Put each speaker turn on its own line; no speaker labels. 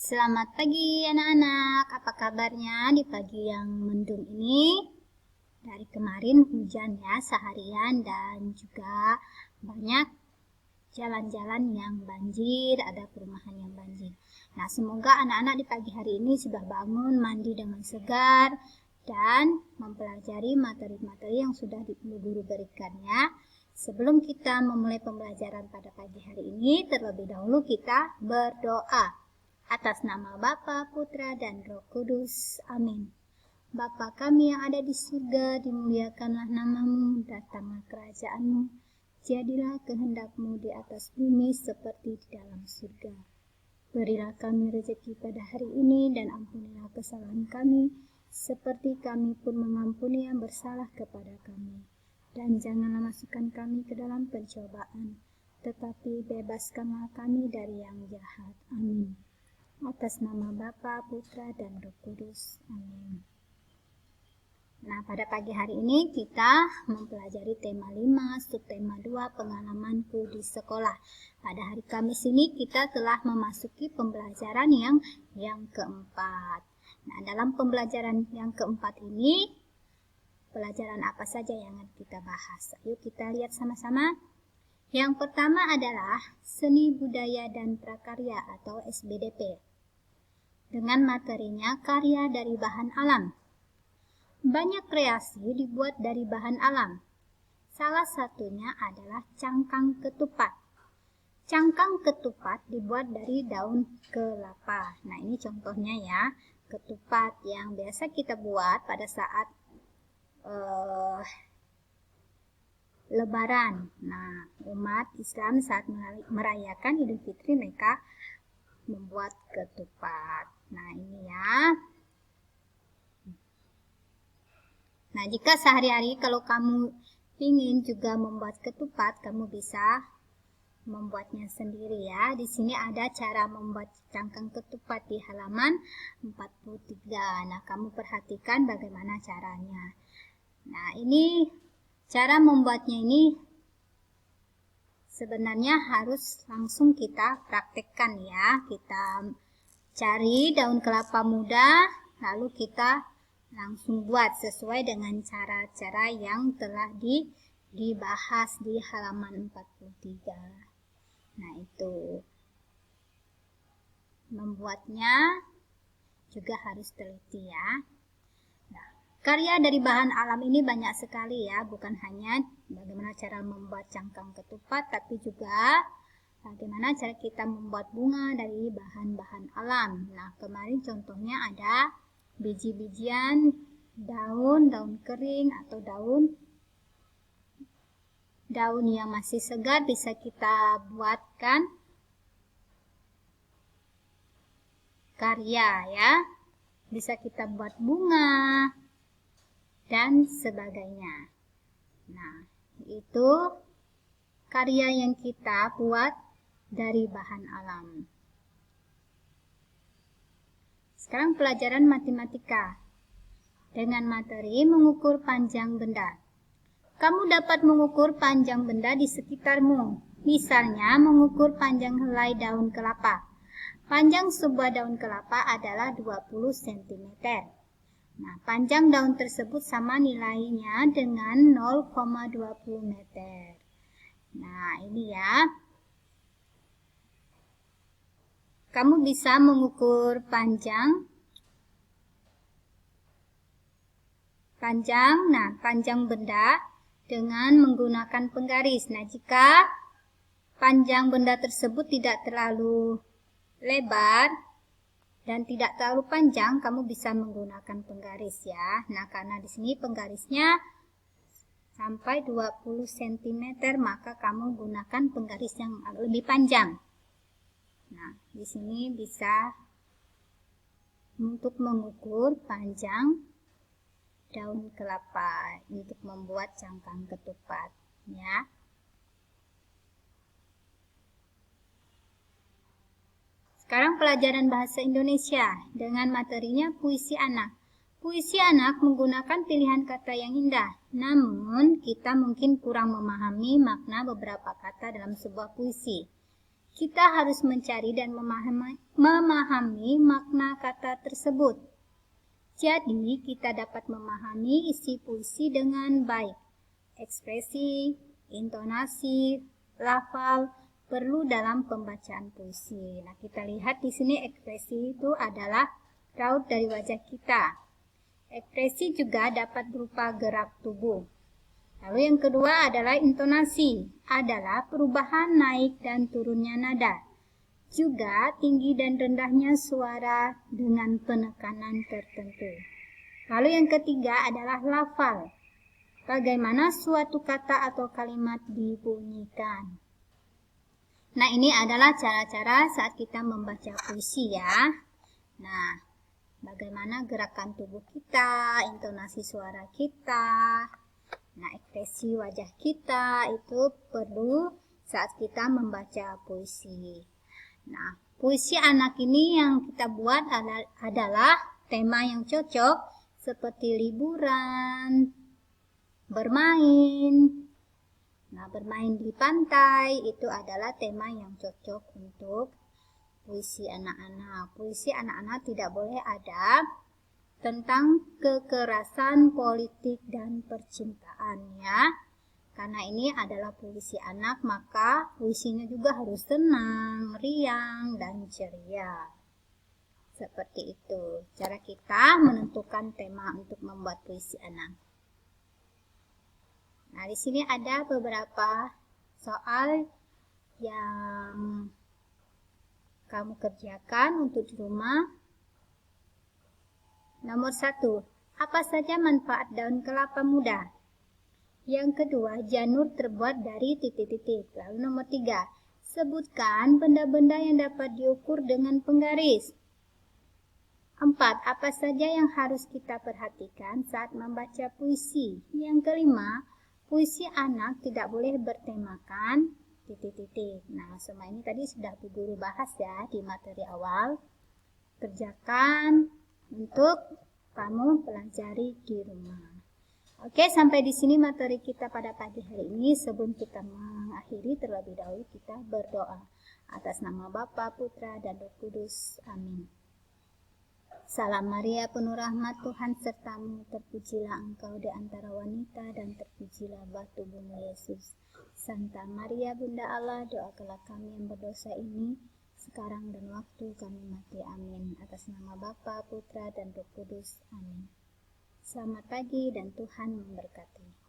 Selamat pagi anak-anak, apa kabarnya di pagi yang mendung ini? Dari kemarin hujan ya seharian dan juga banyak jalan-jalan yang banjir, ada perumahan yang banjir. Nah, semoga anak-anak di pagi hari ini sudah bangun, mandi dengan segar, dan mempelajari materi-materi yang sudah guru berikan ya. Sebelum kita memulai pembelajaran pada pagi hari ini, terlebih dahulu kita berdoa. Atas nama Bapa, Putra, dan Roh Kudus. Amin. Bapa kami yang ada di surga, dimuliakanlah namamu, datanglah kerajaanmu. Jadilah kehendakmu di atas bumi seperti di dalam surga. Berilah kami rezeki pada hari ini dan ampunilah kesalahan kami, seperti kami pun mengampuni yang bersalah kepada kami. Dan janganlah masukkan kami ke dalam pencobaan, tetapi bebaskanlah kami dari yang jahat. Amin. Atas nama Bapa, Putra, dan Roh Kudus. Amin. Nah, pada pagi hari ini kita mempelajari tema 5, subtema 2, pengalamanku di sekolah. Pada hari Kamis ini kita telah memasuki pembelajaran yang keempat. Nah, dalam pembelajaran yang keempat ini, pelajaran apa saja yang kita bahas? Ayo kita lihat sama-sama. Yang pertama adalah Seni Budaya dan Prakarya atau SBDP. Dengan materinya karya dari bahan alam. Banyak kreasi dibuat dari bahan alam. Salah satunya adalah cangkang ketupat. Cangkang ketupat dibuat dari daun kelapa. Nah, ini contohnya ya, ketupat yang biasa kita buat pada saat Lebaran. Nah, umat Islam saat merayakan Idul Fitri mereka membuat ketupat. Nah, ini ya. Nah, jika sehari-hari kalau kamu ingin juga membuat ketupat, kamu bisa membuatnya sendiri ya. Di sini ada cara membuat cangkang ketupat di halaman 43. Nah, kamu perhatikan bagaimana caranya. Nah, ini cara membuatnya ini sebenarnya harus langsung kita praktekkan ya. Kita cari daun kelapa muda, lalu kita langsung buat sesuai dengan cara-cara yang telah dibahas di halaman 43. Nah, itu. Membuatnya juga harus teliti ya. Nah, karya dari bahan alam ini banyak sekali ya, bukan hanya bagaimana cara membuat cangkang ketupat, tapi juga bagaimana cara kita membuat bunga dari bahan-bahan alam. Nah, kemarin contohnya ada biji-bijian, daun kering atau daun yang masih segar bisa kita buatkan karya ya. Bisa kita buat bunga dan sebagainya. Nah, itu karya yang kita buat dari bahan alam. Sekarang pelajaran matematika. Dengan materi mengukur panjang benda. Kamu dapat mengukur panjang benda di sekitarmu. Misalnya mengukur panjang helai daun kelapa. Panjang sebuah daun kelapa adalah 20 cm. Nah, panjang daun tersebut sama nilainya dengan 0,20 meter. Nah, ini ya. Kamu bisa mengukur panjang benda dengan menggunakan penggaris. Nah, jika panjang benda tersebut tidak terlalu lebar dan tidak terlalu panjang, kamu bisa menggunakan penggaris ya. Nah, karena di sini penggarisnya sampai 20 cm, maka kamu gunakan penggaris yang lebih panjang. Nah, di sini bisa untuk mengukur panjang daun kelapa untuk membuat cangkang ketupat ya. Sekarang pelajaran bahasa Indonesia dengan materinya puisi anak. Puisi anak menggunakan pilihan kata yang indah, namun kita mungkin kurang memahami makna beberapa kata dalam sebuah puisi. kita harus mencari dan memahami makna kata tersebut. Jadi, kita dapat memahami isi puisi dengan baik. Ekspresi, intonasi, lafal perlu dalam pembacaan puisi. Nah, kita lihat di sini ekspresi itu adalah raut dari wajah kita. Ekspresi juga dapat berupa gerak tubuh. Lalu yang kedua adalah intonasi, adalah perubahan naik dan turunnya nada. Juga tinggi dan rendahnya suara dengan penekanan tertentu. Lalu yang ketiga adalah lafal, bagaimana suatu kata atau kalimat dibunyikan. Nah, ini adalah cara-cara saat kita membaca puisi ya. Nah, bagaimana gerakan tubuh kita, intonasi suara kita, nah, ekspresi wajah kita itu perlu saat kita membaca puisi. Nah, puisi anak ini yang kita buat adalah tema yang cocok seperti liburan, bermain. Nah, bermain di pantai itu adalah tema yang cocok untuk puisi anak-anak. Puisi anak-anak tidak boleh ada tentang kekerasan politik dan percintaan ya. Karena ini adalah puisi anak, maka puisinya juga harus tenang, riang, dan ceria. Seperti itu cara kita menentukan tema untuk membuat puisi anak. Nah, di sini ada beberapa soal yang kamu kerjakan untuk di rumah. Nomor 1, apa saja manfaat daun kelapa muda? Yang kedua, janur terbuat dari titik-titik. Lalu nomor 3, sebutkan benda-benda yang dapat diukur dengan penggaris. 4, apa saja yang harus kita perhatikan saat membaca puisi? Yang kelima, puisi anak tidak boleh bertemakan titik-titik. Nah, semua ini tadi sudah Bu Guru bahas ya di materi awal. Kerjakan untuk kamu pelajari di rumah. Oke, sampai di sini materi kita pada pagi hari ini. Sebelum kita mengakhiri, terlebih dahulu kita berdoa. Atas nama Bapa, Putra, dan Roh Kudus. Amin. Salam Maria, penuh rahmat, Tuhan sertamu. Terpujilah engkau di antara wanita, dan terpujilah buah tubuhmu Yesus. Santa Maria, Bunda Allah, doakanlah kami yang berdosa ini, sekarang dan waktu kami mati. Amin. Atas nama Bapa, Putra, dan Roh Kudus. Amin. Selamat pagi dan Tuhan memberkati.